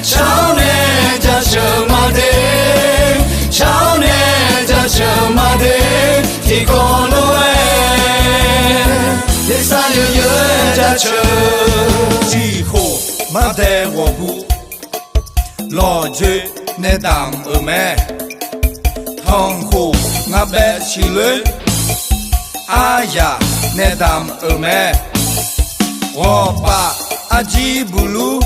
Chào nè cha chờ mà đêm chào nè cha thì con lối để xa yêu nhớ cha chờ chỉ khổ mà để我不lo chuyện nên tạm ở mẹ痛苦ngã bé chỉ lưới ai ya nên tạm ở mẹ 我把阿吉布鲁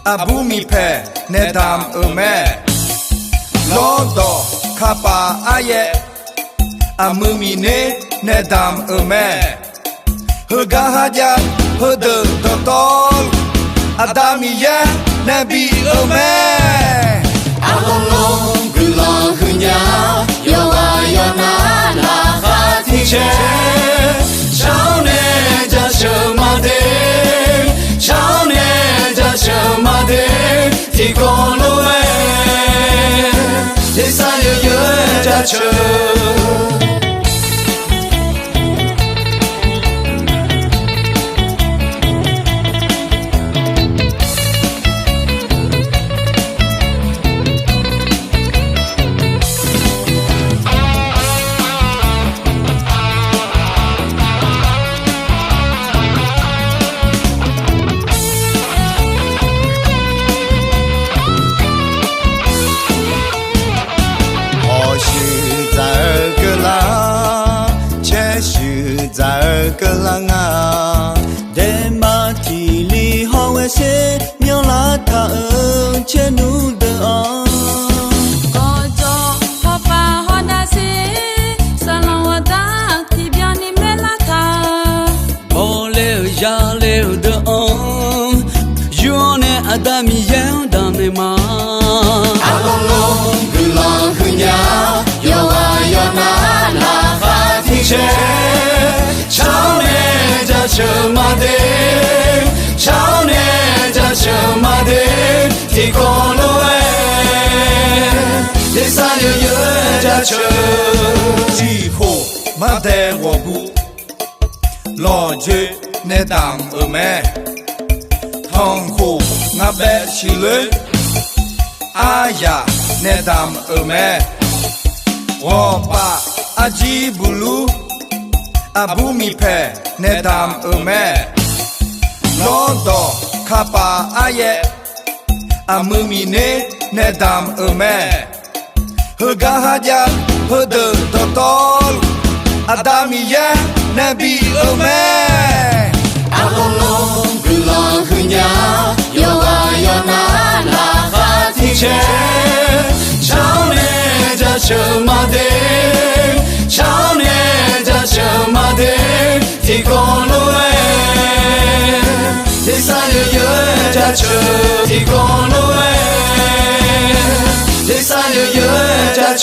阿布米佩内达姆尔梅罗多卡巴阿耶阿姆米内内达姆尔梅赫嘎哈加赫德多多阿达米耶内比尔梅阿隆隆格朗格ညာယော阿ယောနာ拉哈提切少年家什么的少年家什么的提供路哎第三有有家车个人啊，在马蹄里好为些苗拉他前路的啊。我做好吧好那些，三郎我当提表你没拉他。我留下留的啊，有呢阿达米样的没嘛。阿隆隆格朗格ညာ有啊有那拉哈提切。少年家什么的，少年家什么的，提供路哎，第三有有家车，几乎马得我不，老绝内当尔梅，痛苦我白起来，哎呀内当尔梅，我把阿吉布鲁。阿布米佩内达姆尔梅罗多卡巴阿耶阿姆米内内达姆尔梅赫嘎哈加赫德多多阿达米耶内比尔梅阿隆隆格朗格ညာ有啊有那拉哈提切少年家什么的少年家什么的提供路哎第三有有家车提供路哎第三有有家车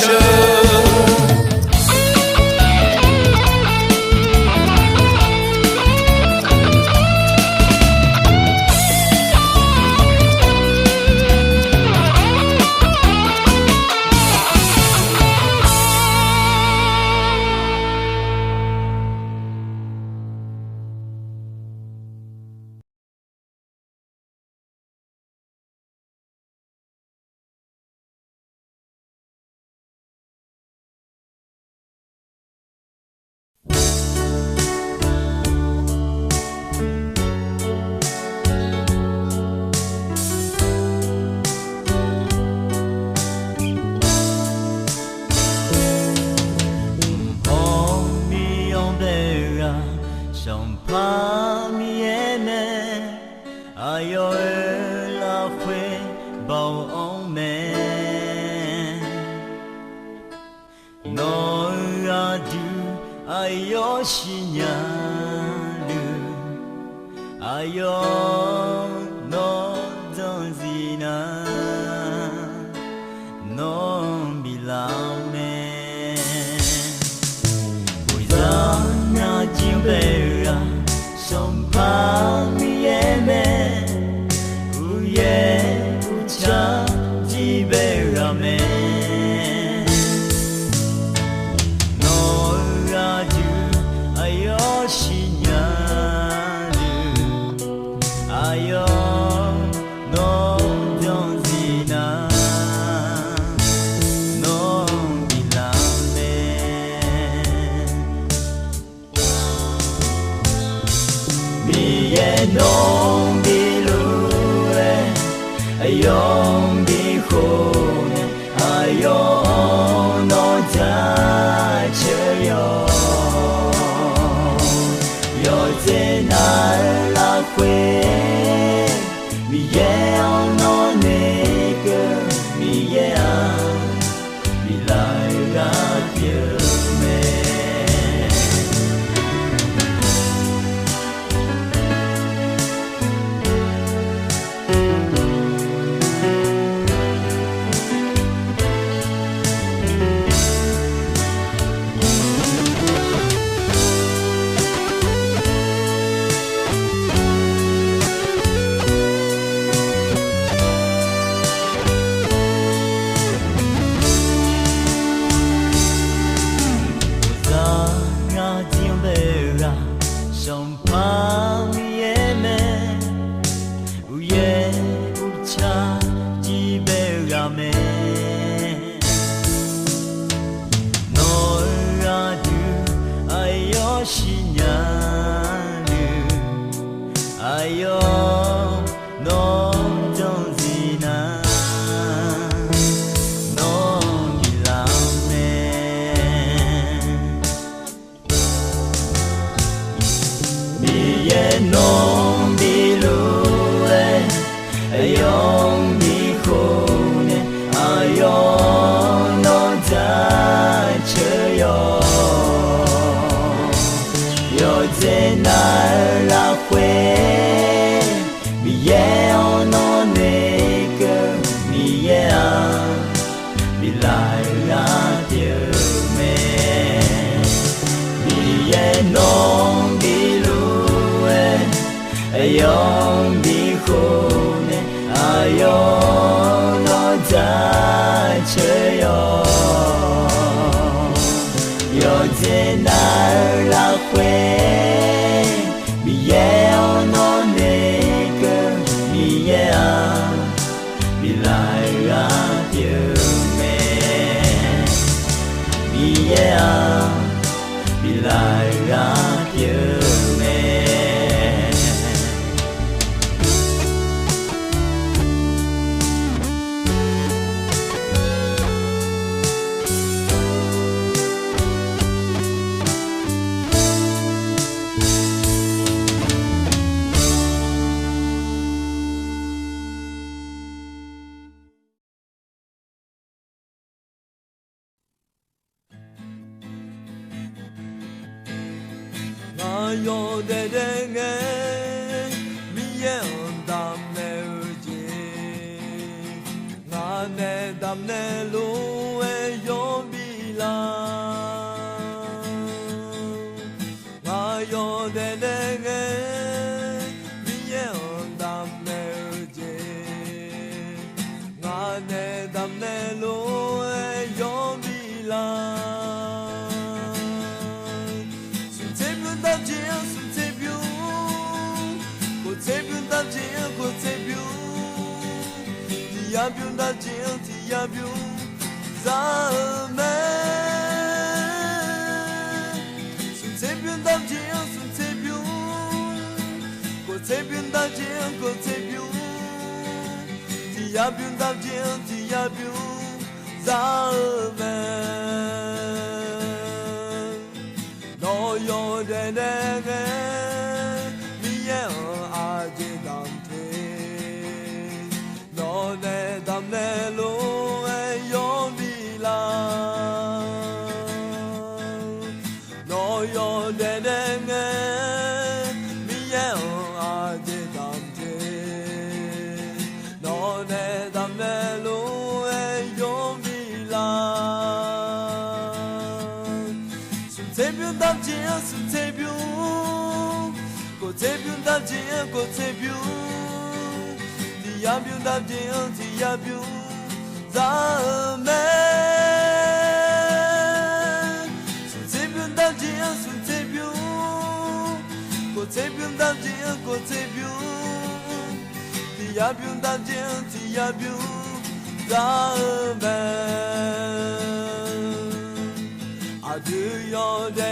ayo shinyalu ayo no donzina no bilame Uizana jimbera sompa mieme uye ucha jibera me ayo non bilue ayom bihone ayom no ja cheyo yo tena la kwe mi ye on no ne ke mi ye mi lai ga pye me non bilue ayom bihone ayom no ja cheyo yo tena la kwe mi ye ono ne ke mi ye mi lai la pye me mi ye non ayom bihone ayom no ja cheyo yo tena la kwe mi ye ono ne ke mi ye mi lai ga pye me mi ye mi lai ga pye me yo de denge mi ye dam ne uji na ne dam ne lo e yo bi la na yo de denge mi ye dam ne uji na ne dam ne lo e yo bi la Tia più da gente, tia più za me. Sunse più da gente, sunse più. Kote più da gente, kote più. Tia più da gente, tia più za me. No yo de de mi ye a je dam te. No ne dam ne lo e yo mi la. No yo de mi ye a je dam te. No ne dam ne lo e yo mi la. Sun te più dam je, sun te più. Ko te più dam je, ko te più. Tia più da gente, tia più da me. Sunse più da gente, sunse più. Kote più da gente, kote più. Tia più da gente, tia più da me. Adieu de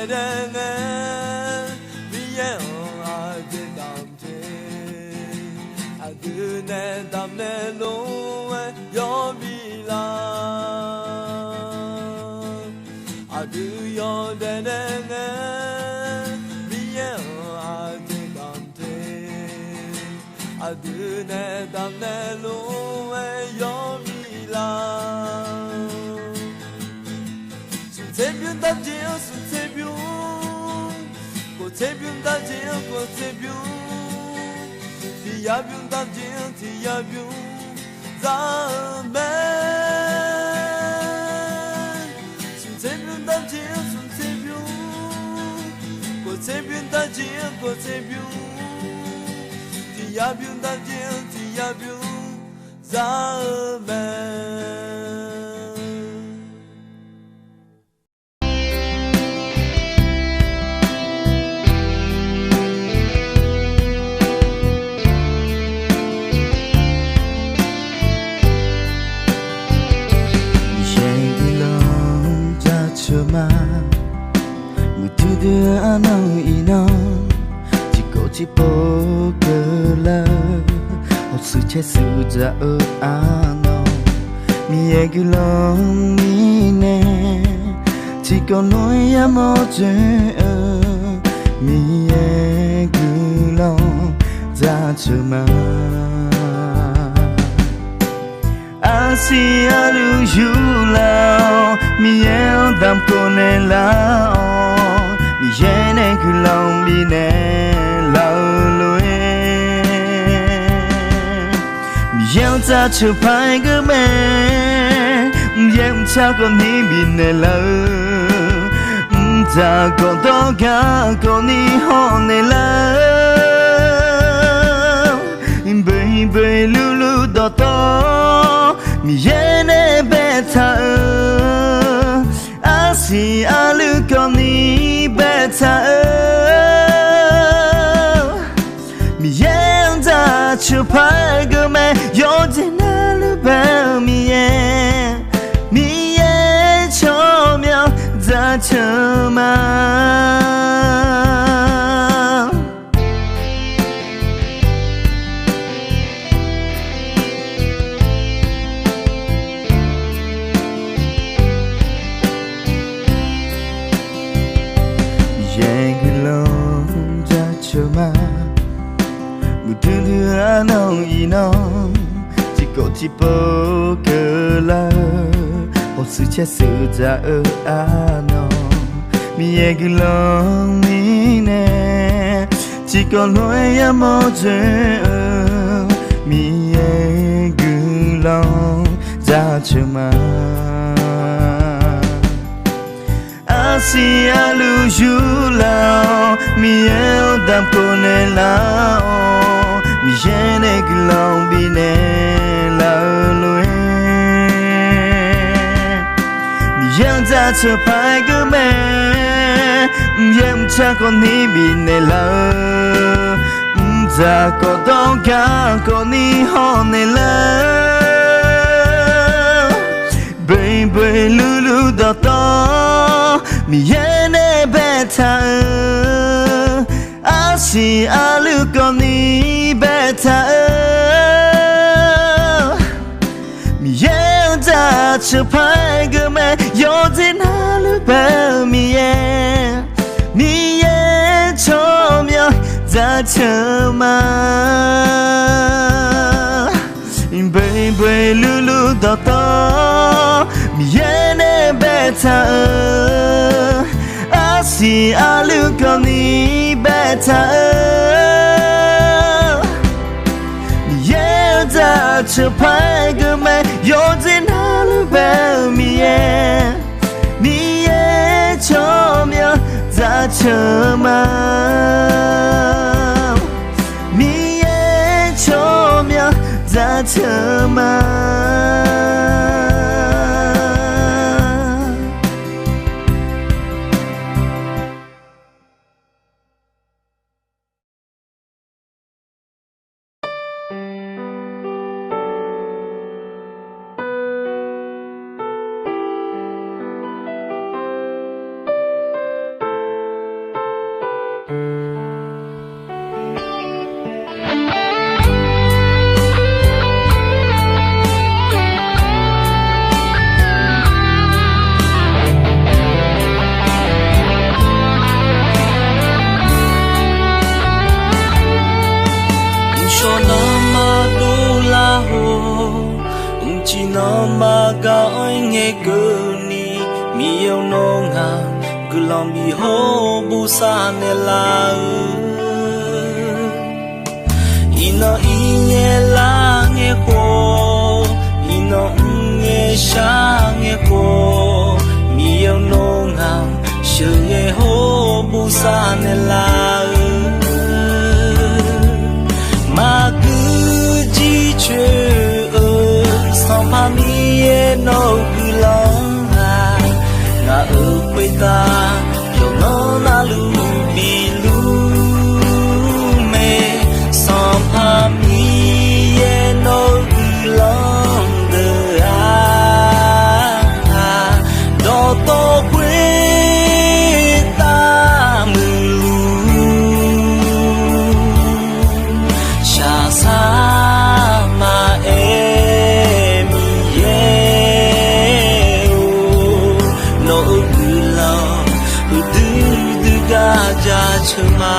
mi ye a de dam te. နဲ့တမ်းနဲ့လုံးဝရောပြီလားအဒူရောတဲ့ငယ်ဘီယောအတေကံတေအဒူနဲ့တမ်းနဲ့လုံးဝရောပြီလား这边大街是这边，我这边大街我这边，你那边大街你那边，咱们是这边大街是这边，我这边大街我这边，你那边大街你那边，咱们。I know you know chỉ có chỉ bỏ cờ la học sự chết sự ra ở ano mi e cứ lòng mi nè chỉ có nói ya mo chê mi e cứ lòng ra chờ mà asi alu yu lao mi e đam cô nè lao mi ye ne ku long mi ne lao lue mi ye za chu pai ge me ye cha ko ni mi ne lao za ko do ga ko ni ho ne lao baby lu lu do to mi ye ne be ta asi alu ko ni better mi yen da chu pai ge me yo jin na lu ba mi ye cho miao da che ma I know you know chỉ có chỉ bỏ cờ la học sự chết sự ra ở ano mi e cứ lòng mi nè chỉ có nói ya mo chê mi e cứ lòng ra chờ mà asi alu yu lao mi e đam cô nè lao mi ye ne ku long bi ne lao lue mi yang za che pai ge me yem cha ko ni bi ne lao za ko dong ka ko ni ho ne lao baby lu lu da to mi ye ne better asi alu ko ni better mi ye da che pai ge me yo jin alu ba mi ye cho myo da che ma baby lu lu da to mi ye ne better asi alu ko ni better yeah da che pai ge me yo jin alu ba mi ye cho myo da che ma mi ye cho myo da che ma Chinoma gaoinge guni miyo nonga gulombi ho busane la ino inye lange ko ino nge shange ko miyo nonga shunge ho busane la maguji chue Mamiye no gulonga na ukwita yo no na lubilu me Mamiye no gulonga do to kwita mulu shasa Chuma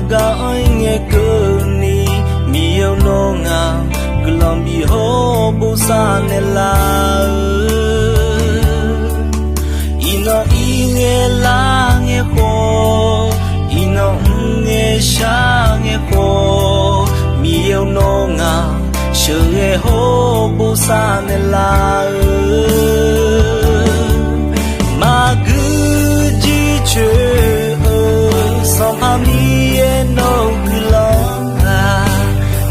Gaoinge kuni miyo nonga glombi ho busane la ino inge lange ho ino nge shange ho miyo nonga shunge ho busane la maguji chue Mamiye no gulonga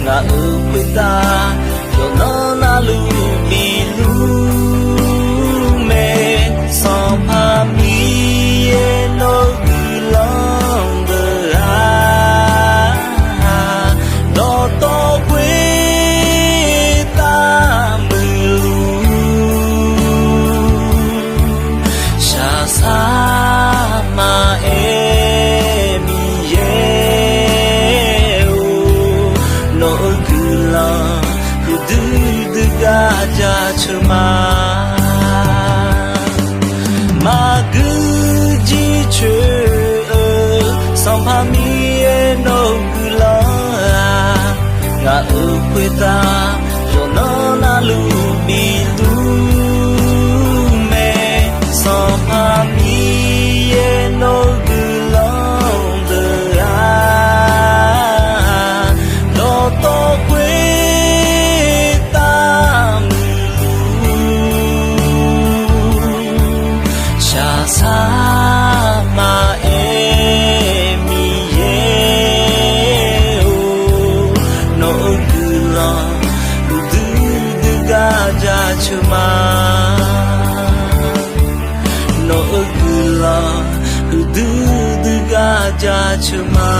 na ukwita yo no na lubilu me Mamiye no gulonga do to kwita mulu shasa ma Gaja chuma maguji chue Mamiye no gulonga na ukwita yo no na lubilu me Mamiye no gulonga do to Sama emiye no gulong udu gaja chuma no gulong udu gaja chuma